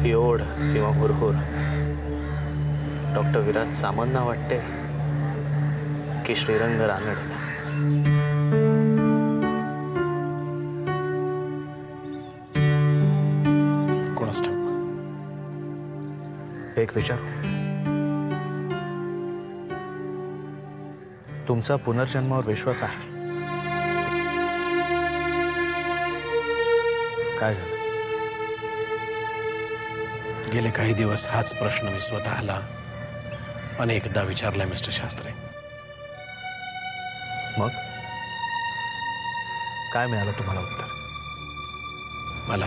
ही ओढ किंवा हुरहुर डॉक्टर विराज सामंतना वाटते की श्रीरंग रानडेला? कोणास ठाऊक. एक विचार, तुमचा पुनर्जन्मावर विश्वास आहे? काय झालं? गेले काही दिवस हाच प्रश्न मी स्वतःला अनेकदा विचारलाय मिस्टर शास्त्री. मग काय मिळालं तुम्हाला उत्तर? मला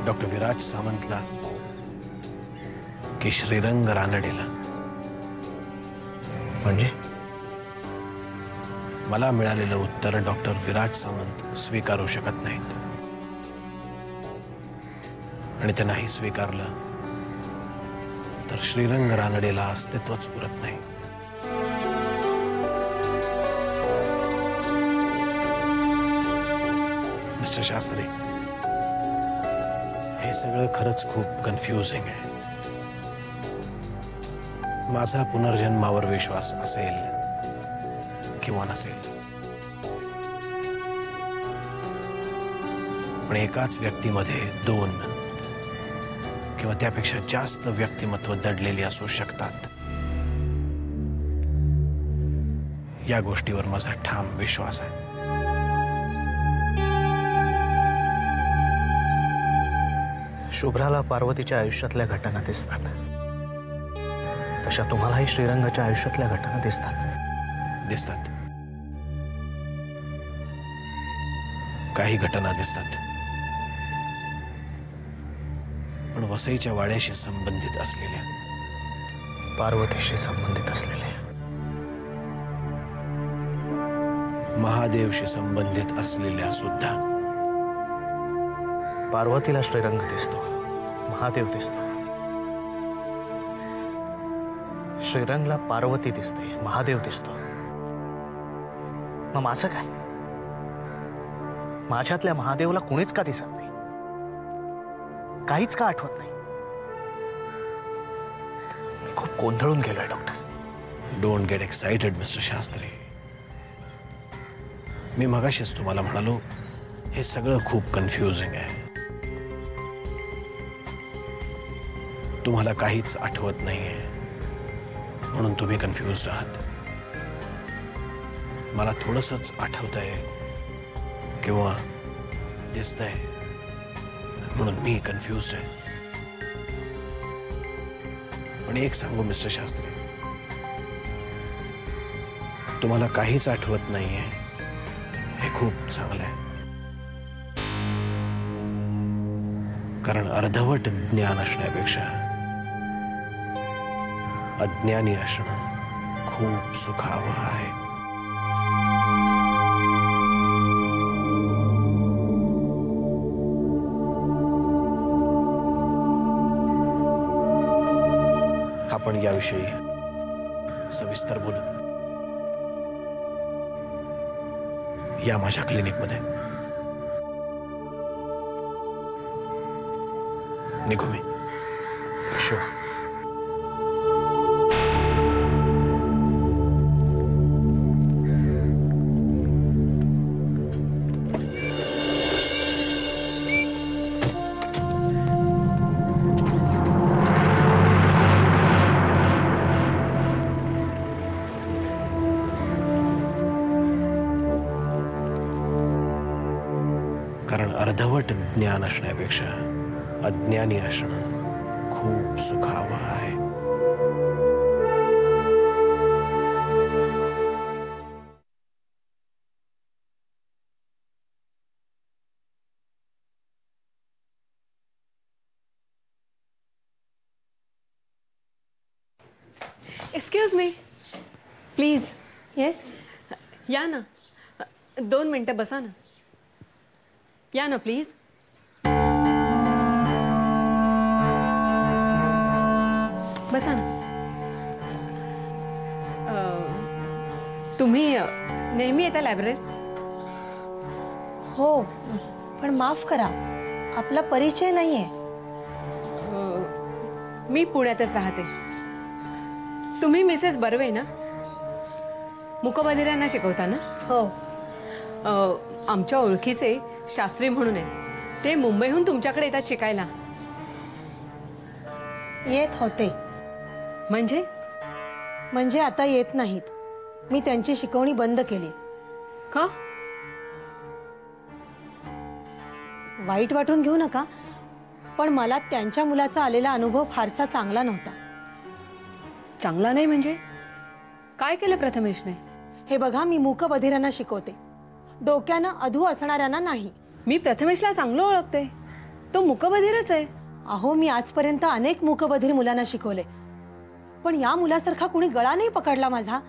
डॉक्टर विराज सामंतला की श्रीरंग रानडेला? म्हणजे मला मिळालेलं उत्तर डॉक्टर विराज सामंत स्वीकारू शकत नाहीत, आणि ते नाही स्वीकारलं तर श्रीरंग रानडेला अस्तित्वच उरत नाही. मिस्टर शास्त्री, हे सगळं खरंच खूप कन्फ्युजिंग आहे. माझा पुनर्जन्मावर विश्वास असेल किंवा नसेल, पण एकाच व्यक्तीमध्ये दोन किंवा त्यापेक्षा जास्त व्यक्तिमत्व दडलेली असू शकतात, या गोष्टीवर माझा ठाम विश्वास आहे. शुभ्राला पार्वतीच्या आयुष्यातल्या घटना दिसतात, तशा तुम्हालाही श्रीरंगाच्या आयुष्यातल्या घटना दिसतात. काही घटना दिसतात, पण वसईच्या वाड्याशी संबंधित असलेल्या, पार्वतीशी संबंधित असलेल्या, महादेवशी संबंधित असलेल्या सुद्धा. पार्वतीला श्रीरंग दिसतो, महादेव दिसतो. श्रीरंगला पार्वती दिसते, महादेव दिसतो. मग माझं काय? माझ्यातल्या महादेवला कुणीच का दिसत नाही? काहीच का आठवत नाही? खूप गोंधळून गेलोय doctor. Don't get excited mister Shastri. मी मगाशीच तुम्हाला म्हणालो, हे सगळं खूप कन्फ्युजिंग आहे. तुम्हाला काहीच आठवत नाहीये म्हणून तुम्ही कन्फ्युज्ड आहात. मला थोडंसंच आठवतंय किंवा दिसतंय म्हणून मी कन्फ्युज्ड आहे. पण एक सांगू मिस्टर शास्त्री, तुम्हाला काहीच आठवत नाहीये हे खूप चांगलं आहे. कारण अर्धवट ज्ञान असण्यापेक्षा अज्ञानी असणं खूप सुखावह आहे. आपण याविषयी सविस्तर बोलू या माझ्या क्लिनिकमध्ये. निघू मी. शुअर. कारण अर्धवट ज्ञान असण्यापेक्षा अज्ञानी असणं खूप सुखावह आहे. Excuse me please. येस. या ना, 2 मिनिटं बसा ना. या ना प्लीज. बसा ना. तुम्ही नेहमी येता लायब्ररीत? हो, पण माफ करा, आपला परिचय नाहीये. मी पुण्यातच राहते. तुम्ही मिसेस बर्वे ना? मूकबधिरांना शिकवता ना? हो. आमच्या ओळखीचे शास्त्री म्हणून आहेत. ते मुंबईहून तुमच्याकडे येतात शिकायला. येत होते. म्हणजे आता येत नाहीत. मी त्यांची शिकवणी बंद केली. का? वाईट वाटून घेऊ नका, पण मला त्यांच्या मुलाचा आलेला अनुभव फारसा चांगला नव्हता. चांगला नाही म्हणजे? काय केलं प्रथमेशने? हे बघा, मी मूकबधिरांना शिकवते, डोक्यानं अधू असणाऱ्यांना नाही. मी प्रथमेशला चांगलं ओळखते. तो मूकबधिरच आहे. अहो, मी आजपर्यंत अनेक मूकबधिर मुलांना शिकवले, पण या मुलासारखा कुणी गळा नाही पकडला माझा.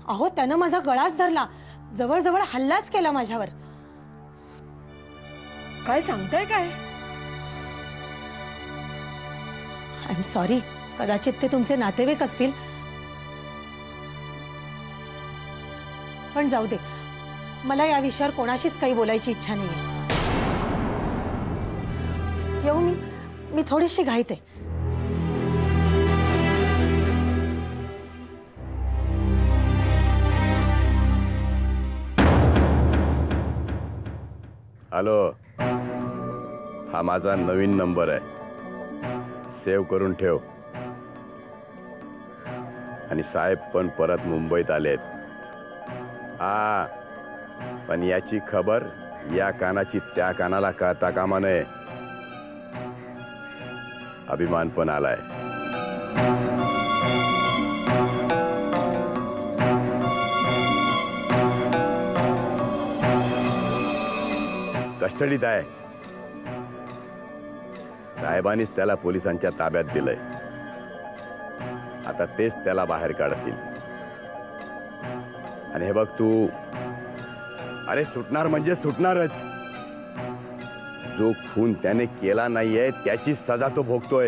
अहो, त्यानं माझा गळाच धरला, जवळजवळ हल्लाच केला माझ्यावर. काय सांगताय काय? I am sorry. कदाचित ते तुमचे नातेवाईक असतील, पण जाऊ दे. मला या विषयावर कोणाशीच काही बोलायची इच्छा नाहीये. येऊ मी थोडीशी घाईत आहे. हॅलो, हा माझा नवीन नंबर आहे, सेव्ह करून ठेव. आणि साहेब पण परत मुंबईत आलेत. हा, पण याची खबर या कानाची त्या कानाला कळता कामा नये. अभिमान पण आलाय. कस्टडीत आहे. साहेबांनीच त्याला पोलिसांच्या ताब्यात दिलंय. आता तेच त्याला बाहेर काढतील. आणि हे बघ तू, अरे सुटणार म्हणजे सुटणारच. जो खून त्याने केला नाहीये त्याची सजा तो भोगतोय.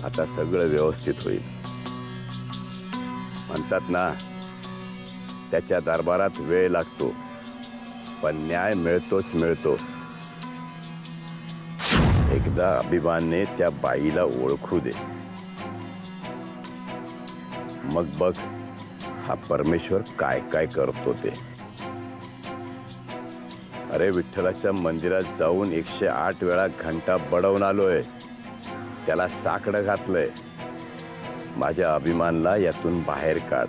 आता सगळं व्यवस्थित होईल. म्हणतात ना, त्याच्या दरबारात वेळ लागतो, पण न्याय मिळतोच मिळतो. एकदा अभिमानने त्या बाईला ओळखू दे, मग बघ हा परमेश्वर काय काय करतो ते. अरे, विठ्ठलाच्या मंदिरात जाऊन 108 वेळा घंटा बडवून आलोय. त्याला साकडं घातलंय. माझ्या अभिमानला यातून बाहेर काढ,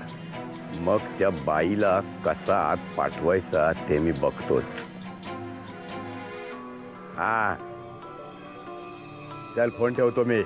मग त्या बाईला कसा आत पाठवायचा ते मी बघतोच. हा, चल फोन ठेवतो मी.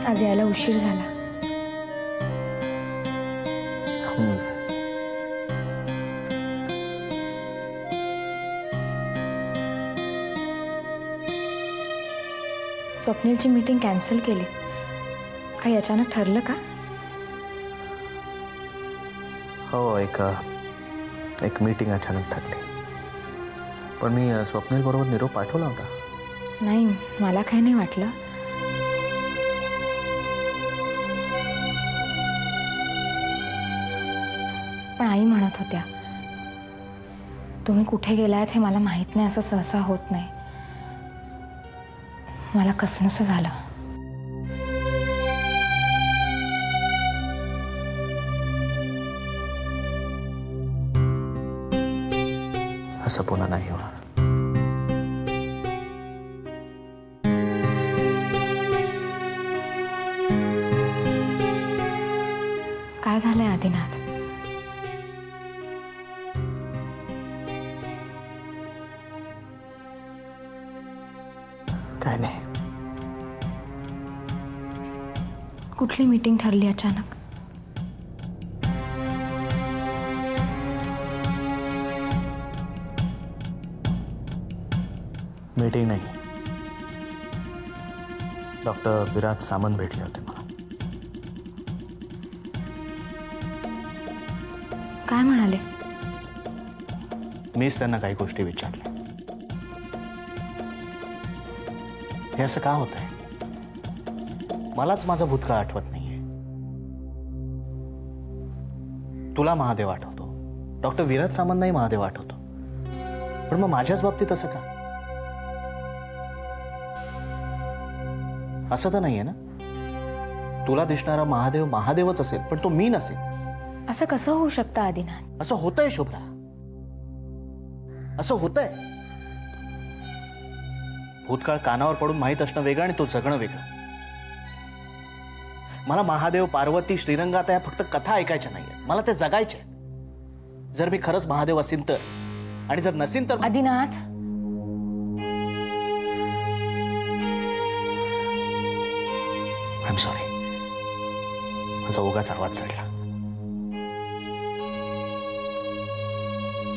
आज यायला उशीर झाला. स्वप्नीलची मीटिंग कॅन्सल केली. काही अचानक ठरलं का? हो, एक मीटिंग अचानक ठरली. पण मी स्वप्नील बरोबर निरोप पाठवला होता. नाही, मला काही नाही वाटलं. पण आई म्हणत होत्या, तुम्ही कुठे गेलायत हे मला माहित नाही असं सहसा होत नाही. मला कसनसं झालं. असं पुन्हा नाही होणार. काय झालंय आदिनाथ? काय नाही. कुठली मीटिंग ठरली अचानक? मीटिंग नाही, डॉक्टर विराज सामंत भेटले होते मला. काय म्हणाले? मीच त्यांना काही गोष्टी विचारल्या. हे असं का होतंय? मलाच माझा भूतकाळ आठवत नाहीये. तुला महादेव आठवतो, डॉक्टर विराज सामंतनाही महादेव आठवतो, पण मग माझ्याच बाबतीत असं का? असं तर नाहीये ना? तुला दिसणारा महादेव महादेवच असेल, पण तो मी नसेल. असं कसं होऊ शकतं आदिनाथ? असं होतंय शुभ्रा, असं होतंय. भूतकाळ कानावर पडून माहीत असणं वेगळं आणि तो जगणं वेगळं. मला महादेव, पार्वती, श्रीरंगात या फक्त कथा ऐकायच्या नाहीये, मला ते जगायचे. जर मी खरंच महादेव असेन तर, आणि जर नसेन तर. आदिनाथ, आय एम सॉरी, माझा उगाच आवाज चढला.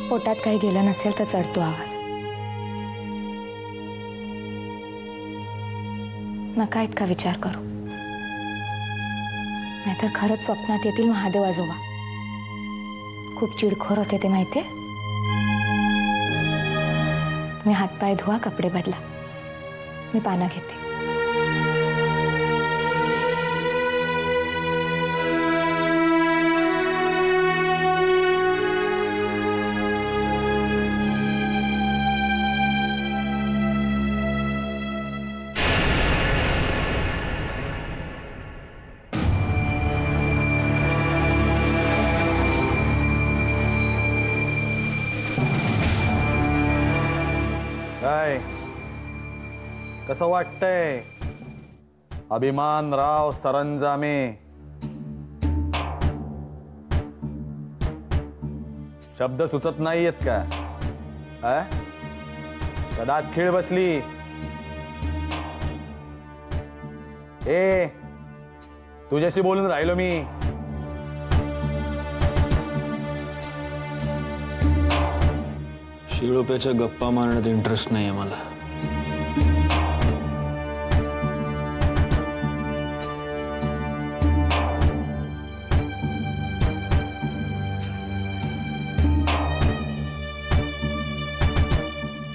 पोटात काही गेलं नसेल तर चढतो आवाज. नका इतका विचार करू, नाहीतर खरंच स्वप्नात येतील महादेव आजोबा. खूप चिडखोर होते ते माहितीये. तुम्ही हातपाय धुवा, कपडे बदला, मी पानं घेते. काय कसं वाटतंय अभिमानराव सरंजामे? शब्द सुचत नाहीयेत का? कदात खीळ बसली? ए, तुझ्याशी बोलून राहिलो मी. शिळोप्याच्या गप्पा मारण्यात इंटरेस्ट नाही आहे मला.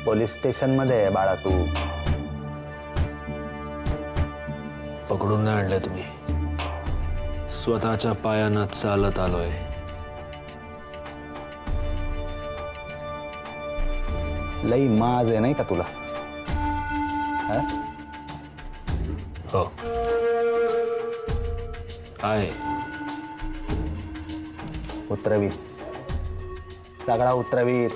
पोलीस स्टेशन मध्ये आहे बाळा तू. पकडून नाही आणलंय तुम्ही, स्वतःच्या पायानं चालत आलोय. लई माज आहे नाही का तुला? हो आहे. उतरवीर, सगळा उतरवीर.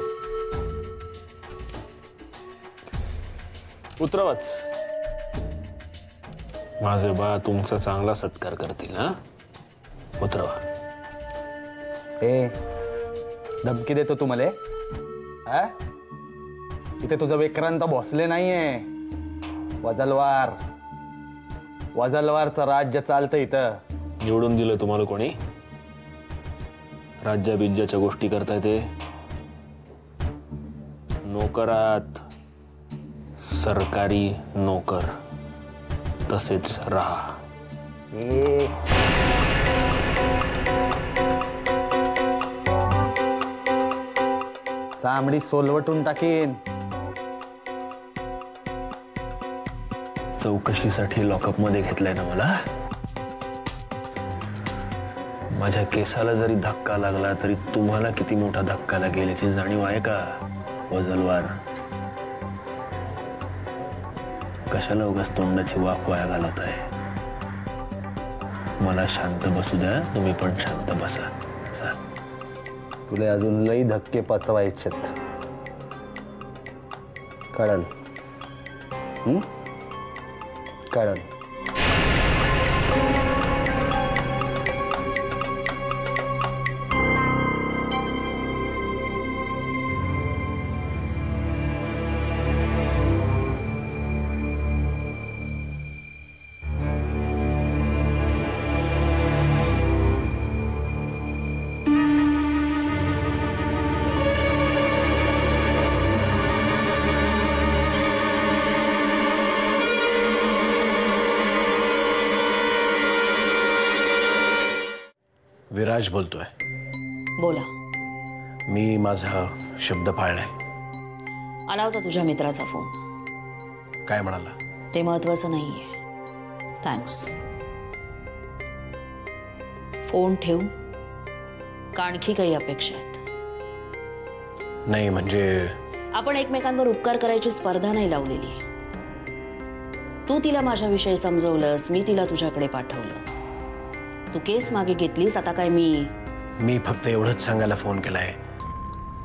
उतरवाच. माझे बा तुमचा चांगला सत्कार करतील. ना उतरवा. ए, धमकी देतो तू मला? इथे तुझं विक्रांत भोसले नाहीये, वजलवार. वजलवारचं राज्य चालतं इथं. निवडून दिलं तुम्हाला कोणी? राज्याबिज्याच्या गोष्टी करताय ते नोकरात. सरकारी नोकर तसेच राहा. चामडी सोलवटून टाकीन. चौकशीसाठी लॉकअप मध्ये घेतलंय ना मला. माझ्या केसाला जरी धक्का लागला तरी तुम्हाला किती मोठा धक्का लागेल याची जाणीव आहे का वजलवार? कशाला उगाच तोंडाची वाफ वाया घालत आहे? मला शांत बसू द्या, तुम्ही पण शांत बसा. तुला अजून लई धक्के पचवायचेत, कळल? कळल? विराज बोलतोय. बोला. मी माझा शब्द पाळलाय. आला होता तुझ्या मित्राचा फोन. काय म्हणाला? ते महत्वाचं नाहीये. थँक्स. फोन ठेव का आणखी काही अपेक्षा आहेत? नाही म्हणजे आपण एकमेकांवर उपकार करायची स्पर्धा नाही लावलेली. तू तिला माझ्याविषयी समजवलंस, मी तिला तुझ्याकडे पाठवलं. तू केस मागे घेतलीस. आता काय मी फक्त एवढंच सांगायला फोन केलाय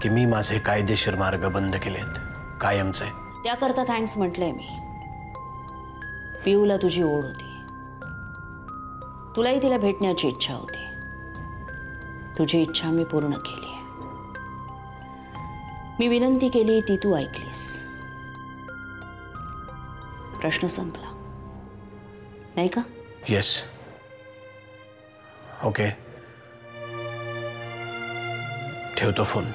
की मी माझे कायदेशीर मार्ग बंद केलेत, कायमचे. त्याकरता थँक्स म्हटलंय मी. पिऊला तुझी ओढ होती, तुलाही तिला भेटण्याची इच्छा होती. तुझी इच्छा मी पूर्ण केली. मी विनंती केली ती तू ऐकलीस. प्रश्न संपला नाही का? येस. ओके, ठेवतो फोन.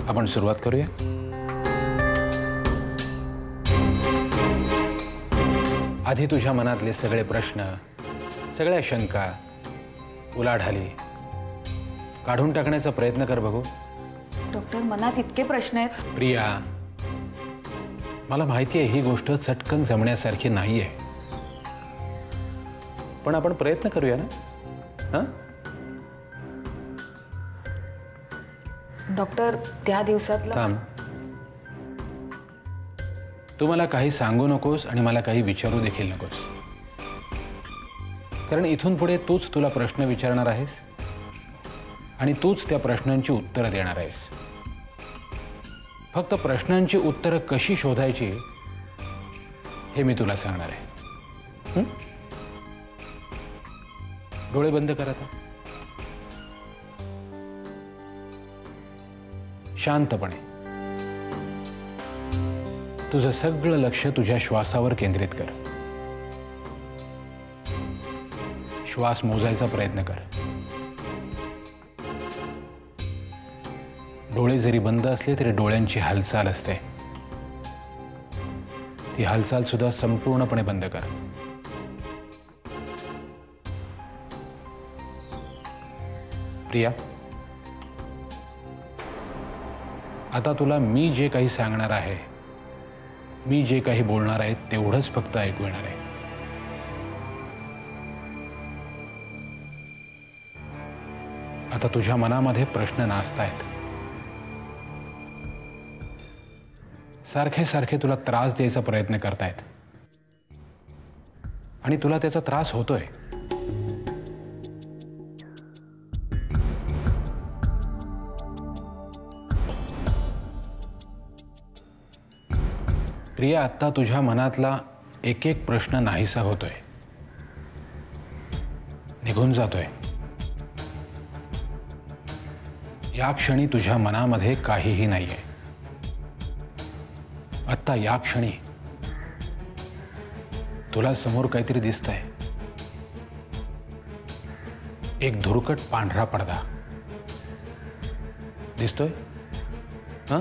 आपण सुरुवात करूया. आधी तुझ्या मनातले सगळे प्रश्न, सगळ्या शंका, उलाढाली काढून टाकण्याचा प्रयत्न कर बघू. डॉक्टर, मनात इतके प्रश्न आहेत. प्रिया, मला माहिती आहे ही गोष्ट चटकन जमण्यासारखी नाहीये, पण आपण प्रयत्न करूया ना. हां डॉक्टर, त्या दिवसातला थांब. तू मला काही सांगू नकोस आणि मला काही विचारू देखील नकोस, कारण इथून पुढे तूच तुला प्रश्न विचारणार आहेस आणि तूच त्या प्रश्नांची उत्तरं देणार आहेस. फक्त प्रश्नांची उत्तरं कशी शोधायची हे मी तुला सांगणार आहे. डोळे बंद कर आता. शांतपणे तुझं सगळं लक्ष तुझ्या श्वासावर केंद्रित कर. श्वास मोजायचा प्रयत्न कर. डोळे जरी बंद असले तरी डोळ्यांची हालचाल असते, ती हालचाल सुद्धा संपूर्णपणे बंद कर. प्रिया, आता तुला मी जे काही सांगणार आहे, मी जे काही बोलणार आहे तेवढंच फक्त ऐकू येणार आहे. आता तुझ्या मनामध्ये प्रश्न नाचतायत. सारखे सारखे तुला त्रास द्यायचा प्रयत्न करतायत आणि तुला त्याचा त्रास होतोय. प्रिया, आता तुझ्या मनातला एक एक प्रश्न नाहीसा होतोय, निघून जातोय. या क्षणी तुझ्या मनामध्ये काहीही नाहीये. आत्ता या क्षणी तुला समोर काहीतरी दिसतंय. एक धुरकट पांढरा पडदा दिसतोय. हां,